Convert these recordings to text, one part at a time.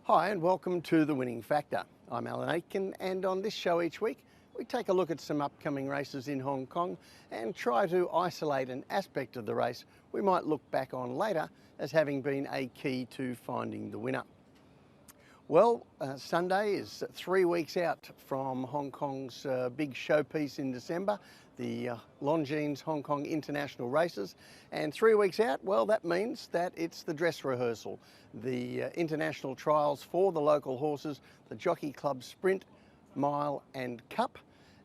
Hi and welcome to The Winning Factor. I'm Alan Aitken, and on this show each week we take a look at some upcoming races in Hong Kong and try to isolate an aspect of the race we might look back on later as having been a key to finding the winner. Well, Sunday is 3 weeks out from Hong Kong's big showpiece in December, the Longines Hong Kong International Races, and 3 weeks out, well, that means that it's the dress rehearsal, the international trials for the local horses, the Jockey Club Sprint, Mile and Cup.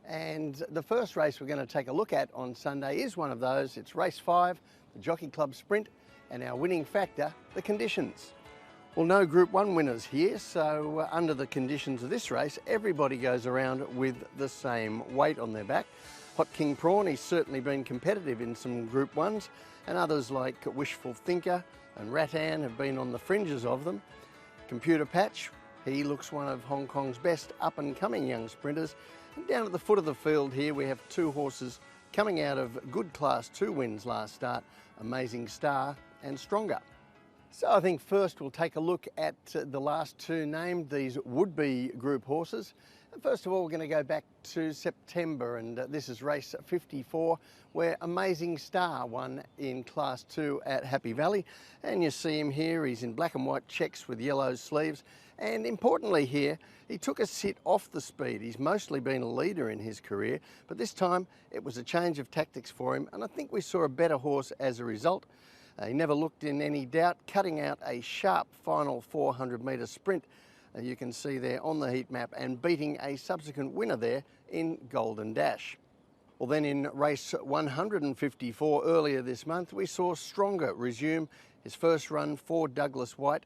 And the first race we're going to take a look at on Sunday is one of those. It's race 5, the Jockey Club Sprint, and our winning factor, the conditions. Well, no Group 1 winners here, so under the conditions of this race, everybody goes around with the same weight on their back. Hot King Prawn, he's certainly been competitive in some Group 1s, and others like Wishful Thinker and Rattan have been on the fringes of them. Computer Patch, he looks one of Hong Kong's best up-and-coming young sprinters. And down at the foot of the field here, we have two horses coming out of good Class 2 wins last start, Amazing Star and Stronger. So I think first we'll take a look at the last two named, these would-be group horses. And first of all, we're going to go back to September, and this is race 54, where Amazing Star won in Class 2 at Happy Valley. And you see him here, he's in black and white checks with yellow sleeves. And importantly here, he took a sit off the speed. He's mostly been a leader in his career, but this time it was a change of tactics for him, and I think we saw a better horse as a result. He never looked in any doubt, cutting out a sharp final 400-metre sprint, you can see there on the heat map, and beating a subsequent winner there in Golden Dash. Well, then in race 154 earlier this month, we saw Stronger resume his first run for Douglas White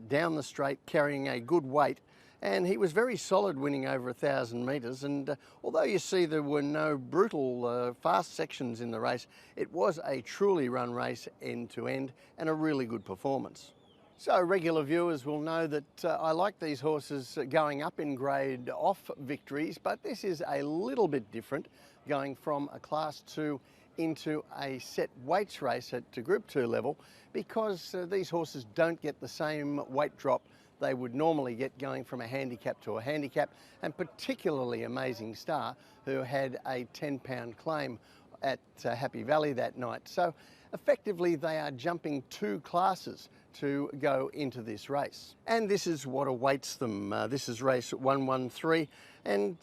down the straight, carrying a good weight. And he was very solid, winning over 1,000 metres. And although you see there were no brutal fast sections in the race, it was a truly run race end to end and a really good performance. So regular viewers will know that I like these horses going up in grade off victories, but this is a little bit different, going from a Class 2 into a set weights race at Group 2 level, because these horses don't get the same weight drop they would normally get going from a handicap to a handicap, and particularly Amazing Star, who had a 10-pound claim at Happy Valley that night. So effectively they are jumping 2 classes to go into this race. And this is what awaits them. This is race 113, and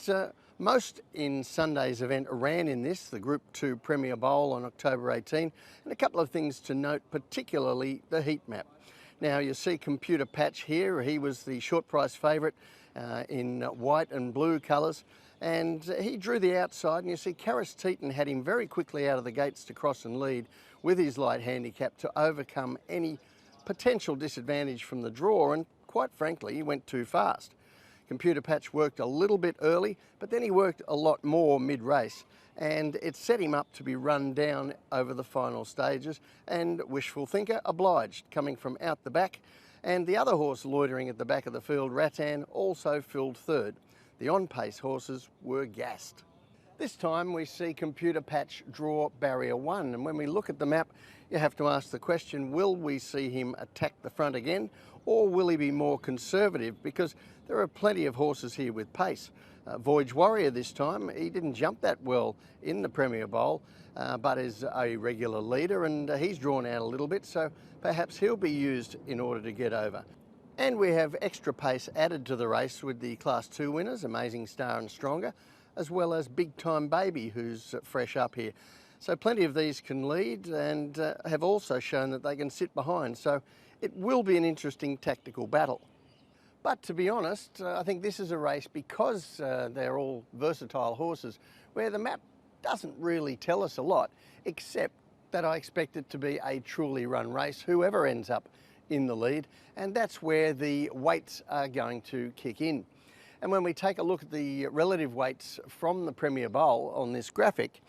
most in Sunday's event ran in this, the Group 2 Premier Bowl on October 18, and a couple of things to note, particularly the heat map. Now you see Computer Patch here, he was the short price favourite in white and blue colours, and he drew the outside, and you see Karis Teton had him very quickly out of the gates to cross and lead with his light handicap to overcome any potential disadvantage from the draw, and quite frankly he went too fast. Computer Patch worked a little bit early, but then he worked a lot more mid-race, and it set him up to be run down over the final stages, and Wishful Thinker obliged, coming from out the back, and the other horse loitering at the back of the field, Rattan, also filled third. The on-pace horses were gassed. This time we see Computer Patch draw barrier 1, and when we look at the map, you have to ask the question, will we see him attack the front again, or will he be more conservative? Because there are plenty of horses here with pace. Voyage Warrior this time, he didn't jump that well in the Premier Bowl, but is a regular leader, and he's drawn out a little bit, so perhaps he'll be used in order to get over. And we have extra pace added to the race with the Class 2 winners, Amazing Star and Stronger, as well as Big Time Baby, who's fresh up here. So plenty of these can lead and have also shown that they can sit behind, so it will be an interesting tactical battle. But to be honest, I think this is a race, because they're all versatile horses, where the map doesn't really tell us a lot, except that I expect it to be a truly run race, whoever ends up in the lead, and that's where the weights are going to kick in. And when we take a look at the relative weights from the Premier Bowl on this graphic,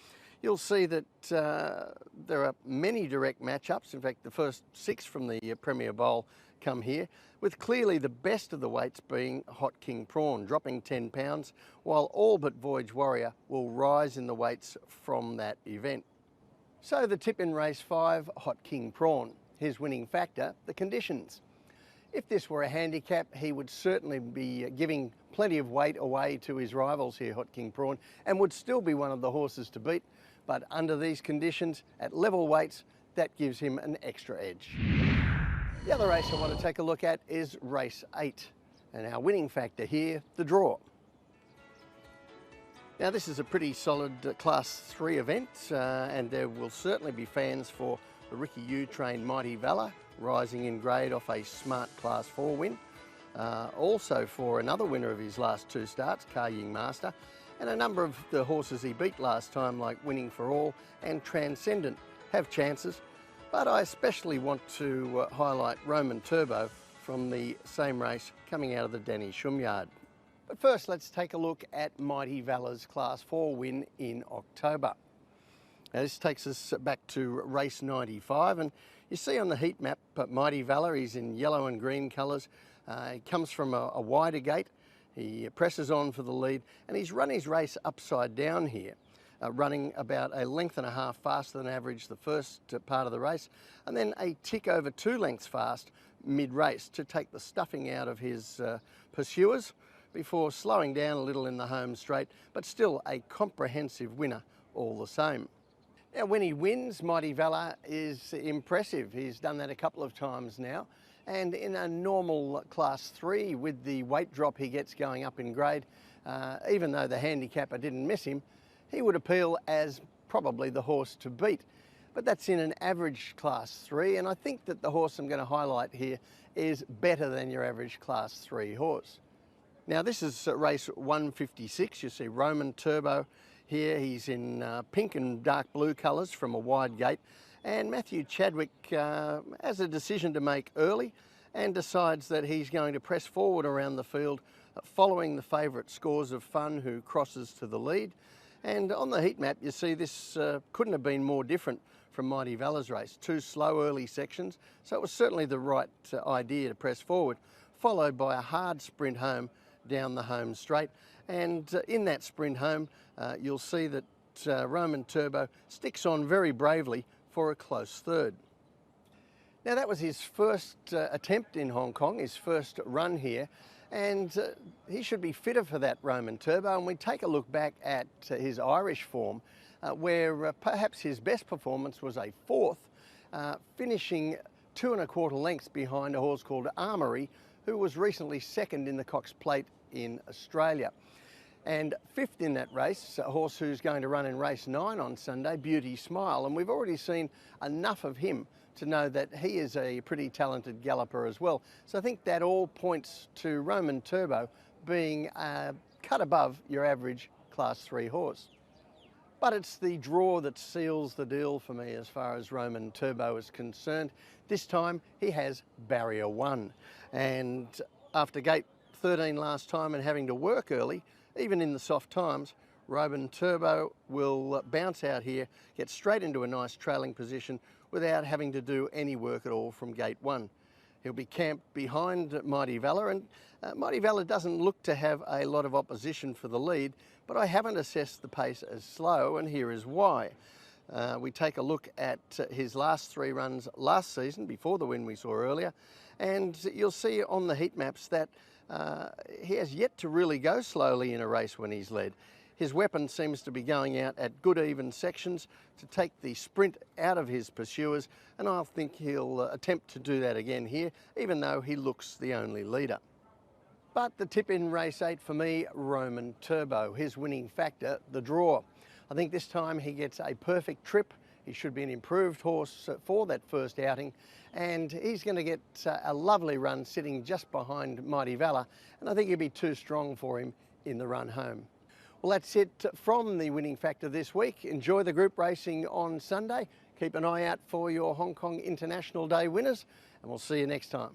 you'll see that there are many direct matchups. In fact, the first 6 from the Premier Bowl come here, with clearly the best of the weights being Hot King Prawn, dropping 10 pounds, while all but Voyage Warrior will rise in the weights from that event. So the tip in race 5, Hot King Prawn. His winning factor, the conditions. If this were a handicap, he would certainly be giving plenty of weight away to his rivals here, Hot King Prawn, and would still be one of the horses to beat. But under these conditions, at level weights, that gives him an extra edge. The other race I want to take a look at is race 8. And our winning factor here, the draw. Now this is a pretty solid Class 3 event, and there will certainly be fans for the Ricky Yu trained Mighty Valor, rising in grade off a smart Class 4 win. Also for another winner of his last 2 starts, Ka Ying Master, and a number of the horses he beat last time, like Winning for All and Transcendent, have chances. But I especially want to highlight Roman Turbo from the same race coming out of the Danny Shum yard. But first, let's take a look at Mighty Valor's Class 4 win in October. Now, this takes us back to race 95, and you see on the heat map, Mighty Valor, he's in yellow and green colours. He comes from a wider gate, he presses on for the lead, and he's run his race upside down here, running about a length and a half faster than average the first part of the race, and then a tick over 2 lengths fast mid-race to take the stuffing out of his pursuers before slowing down a little in the home straight, but still a comprehensive winner all the same. Now, when he wins, Mighty Valor is impressive. He's done that a couple of times now, and in a normal Class 3 with the weight drop he gets going up in grade, even though the handicapper didn't miss him, he would appeal as probably the horse to beat. But that's in an average Class 3, and I think that the horse I'm going to highlight here is better than your average Class 3 horse. Now this is race 156. You see Roman Turbo here. He's in pink and dark blue colours from a wide gate, and Matthew Chadwick has a decision to make early and decides that he's going to press forward around the field, following the favourite Scores of Fun, who crosses to the lead. And on the heat map, you see this couldn't have been more different from Mighty Valor's race. 2 slow early sections, so it was certainly the right idea to press forward, followed by a hard sprint home down the home straight. And in that sprint home, you'll see that Roman Turbo sticks on very bravely for a close third. Now that was his first attempt in Hong Kong, his first run here, and he should be fitter for that, Roman Turbo. And we take a look back at his Irish form, where perhaps his best performance was a 4th, finishing 2 1/4 lengths behind a horse called Armory, who was recently 2nd in the Cox Plate in Australia. And 5th in that race, a horse who's going to run in race 9 on Sunday, Beauty Smile. And we've already seen enough of him to know that he is a pretty talented galloper as well. So I think that all points to Roman Turbo being cut above your average Class 3 horse. But it's the draw that seals the deal for me as far as Roman Turbo is concerned. This time he has barrier 1. And after gate 13 last time and having to work early, even in the soft times, Roman Turbo will bounce out here, get straight into a nice trailing position without having to do any work at all from gate 1. He'll be camped behind Mighty Valor, and Mighty Valor doesn't look to have a lot of opposition for the lead, but I haven't assessed the pace as slow, and here is why. We take a look at his last 3 runs last season, before the win we saw earlier, and you'll see on the heat maps that he has yet to really go slowly in a race when he's led. His weapon seems to be going out at good even sections to take the sprint out of his pursuers, and I think he'll attempt to do that again here, even though he looks the only leader. But the tip in race 8 for me, Roman Turbo. His winning factor, the draw. I think this time he gets a perfect trip. He should be an improved horse for that first outing, and he's going to get a lovely run sitting just behind Mighty Valor, and I think he'll be too strong for him in the run home. Well, that's it from the winning factor this week. Enjoy the group racing on Sunday. Keep an eye out for your Hong Kong International Day winners, and we'll see you next time.